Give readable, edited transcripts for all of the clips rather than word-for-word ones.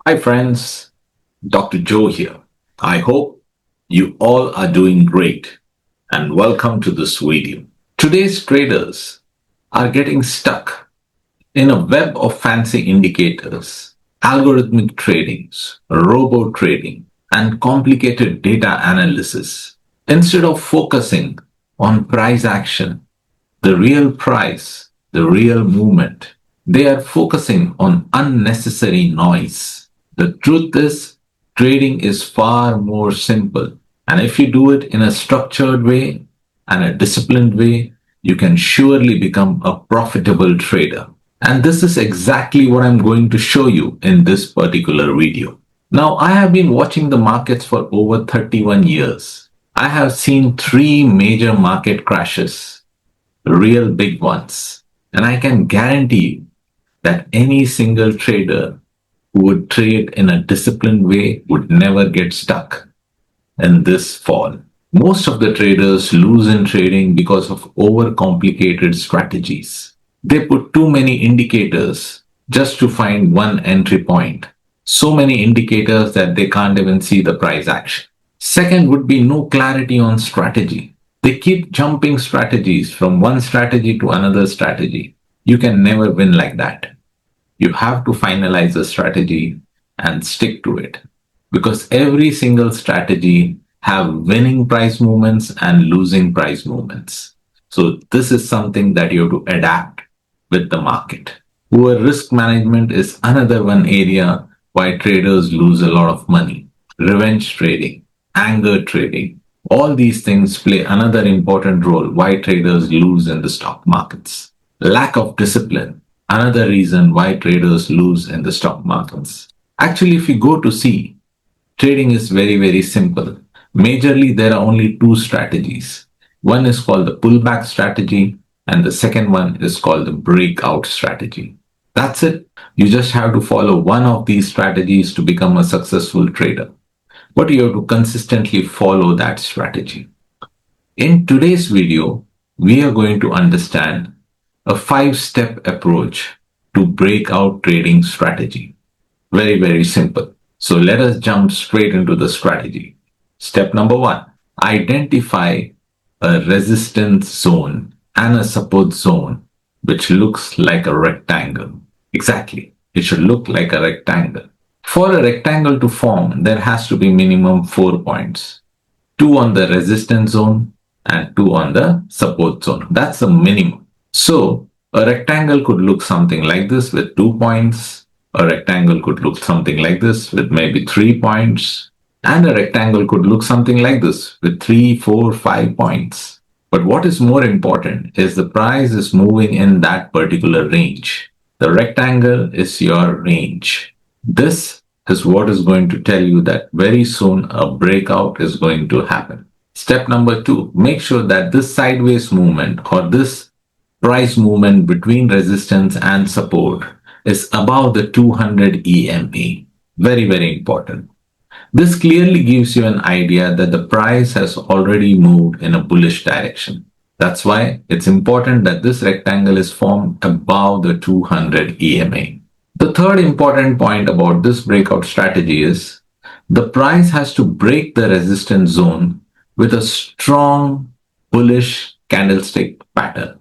Hi, friends. Dr. Joe here. I hope you all are doing great and welcome to this video. Today's traders are getting stuck in a web of fancy indicators, algorithmic tradings, robo trading, and complicated data analysis. Instead of focusing on price action, the real price, the real movement, they are focusing on unnecessary noise. The truth is, trading is far more simple. And if you do it in a structured way and a disciplined way, you can surely become a profitable trader. And this is exactly what I'm going to show you in this particular video. Now, I have been watching the markets for over 31 years. I have seen three major market crashes, real big ones. And I can guarantee you that any single trader who would trade in a disciplined way would never get stuck in this fall. Most of the traders lose in trading because of overcomplicated strategies. They put too many indicators just to find one entry point. So many indicators that they can't even see the price action. Second would be no clarity on strategy. They keep jumping strategies from one strategy to another strategy. You can never win like that. You have to finalize a strategy and stick to it because every single strategy have winning price movements and losing price movements. So this is something that you have to adapt with the market. Poor risk management is another one area why traders lose a lot of money. Revenge trading, anger trading, all these things play another important role why traders lose in the stock markets. Lack of discipline, another reason why traders lose in the stock markets. Actually, if you go to see, trading is very, very simple. Majorly, there are only two strategies. One is called the pullback strategy, and the second one is called the breakout strategy. That's it. You just have to follow one of these strategies to become a successful trader. But you have to consistently follow that strategy. In today's video, we are going to understand a 5-step approach to breakout trading strategy. Very, very simple. So let us jump straight into the strategy. Step number 1, identify a resistance zone and a support zone which looks like a rectangle. Exactly. It should look like a rectangle. For a rectangle to form, there has to be minimum 4 points. 2 on the resistance zone and 2 on the support zone. That's the minimum. So a rectangle could look something like this with 2 points. A rectangle could look something like this with maybe 3 points. And a rectangle could look something like this with 3, 4, 5 points. But what is more important is the price is moving in that particular range. The rectangle is your range. This is what is going to tell you that very soon a breakout is going to happen. Step number 2, make sure that this sideways movement or this price movement between resistance and support is above the 200 EMA. Very, very important. This clearly gives you an idea that the price has already moved in a bullish direction. That's why it's important that this rectangle is formed above the 200 EMA. The third important point about this breakout strategy is the price has to break the resistance zone with a strong bullish candlestick pattern.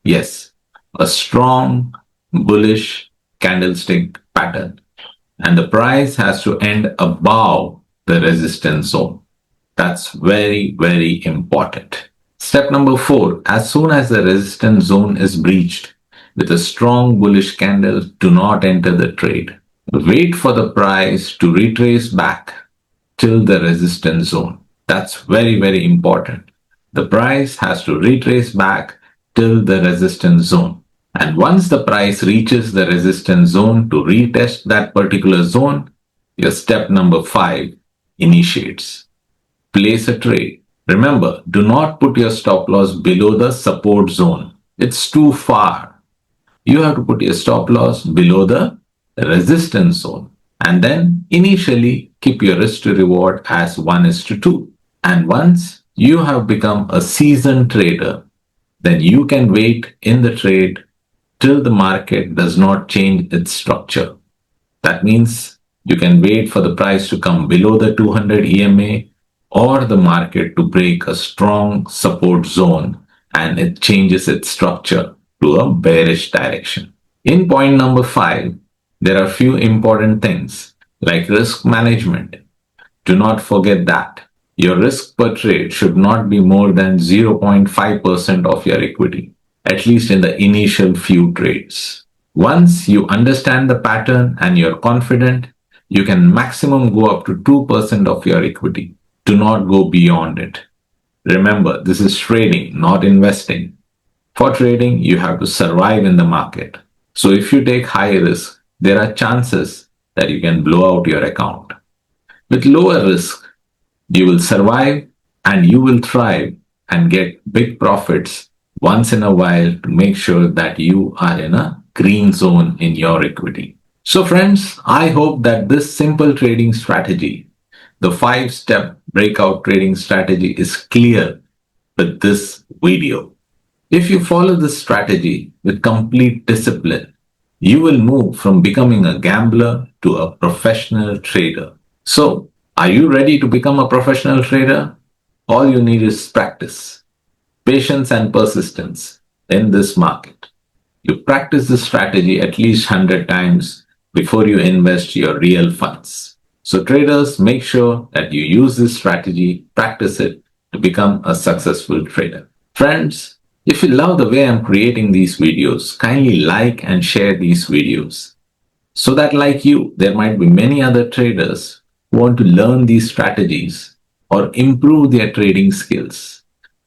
Yes, a strong bullish candlestick pattern. And the price has to end above the resistance zone. That's very, very important. Step number 4, as soon as the resistance zone is breached with a strong bullish candle, do not enter the trade. Wait for the price to retrace back till the resistance zone. That's very, very important. The price has to retrace back till the resistance zone. And once the price reaches the resistance zone to retest that particular zone, your step number 5 initiates. Place a trade. Remember, do not put your stop loss below the support zone. It's too far. You have to put your stop loss below the resistance zone. And then initially keep your risk to reward as 1:2. And once you have become a seasoned trader, then you can wait in the trade till the market does not change its structure. That means You can wait for the price to come below the 200 EMA or the market to break a strong support zone and it changes its structure to a bearish direction. In point number 5, there are few important things like risk management. Do not forget that your risk per trade should not be more than 0.5% of your equity, at least in the initial few trades. Once you understand the pattern and you're confident, you can maximum go up to 2% of your equity. Do not go beyond it. Remember, this is trading, not investing. For trading, you have to survive in the market. So if you take high risk, there are chances that you can blow out your account. With lower risk, you will survive and you will thrive and get big profits once in a while to make sure that you are in a green zone in your equity. So, friends, I hope that this simple trading strategy, the 5-step breakout trading strategy, is clear with this video. If you follow this strategy with complete discipline, you will move from becoming a gambler to a professional trader. So, are you ready to become a professional trader? All you need is practice, patience, and persistence in this market. You practice this strategy at least 100 times before you invest your real funds. So, traders, make sure that you use this strategy, practice it to become a successful trader. Friends, if you love the way I'm creating these videos, kindly like and share these videos so that, like you, there might be many other traders who want to learn these strategies or improve their trading skills.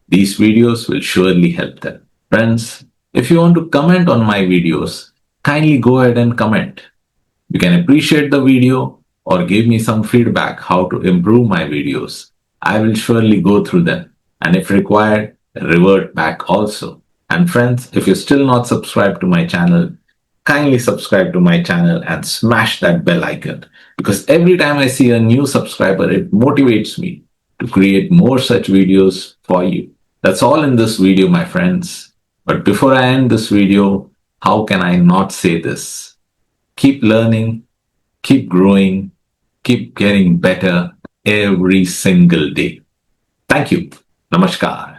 These videos will surely help them. Friends, if you want to comment on my videos, kindly go ahead and comment. You can appreciate the video or give me some feedback how to improve my videos. I will surely go through them and if required, revert back also. And friends, if you're still not subscribed to my channel, kindly subscribe to my channel and smash that bell icon because every time I see a new subscriber, it motivates me to create more such videos for you. That's all in this video, my friends. But before I end this video, how can I not say this? Keep learning, keep growing, keep getting better every single day. Thank you. Namaskar.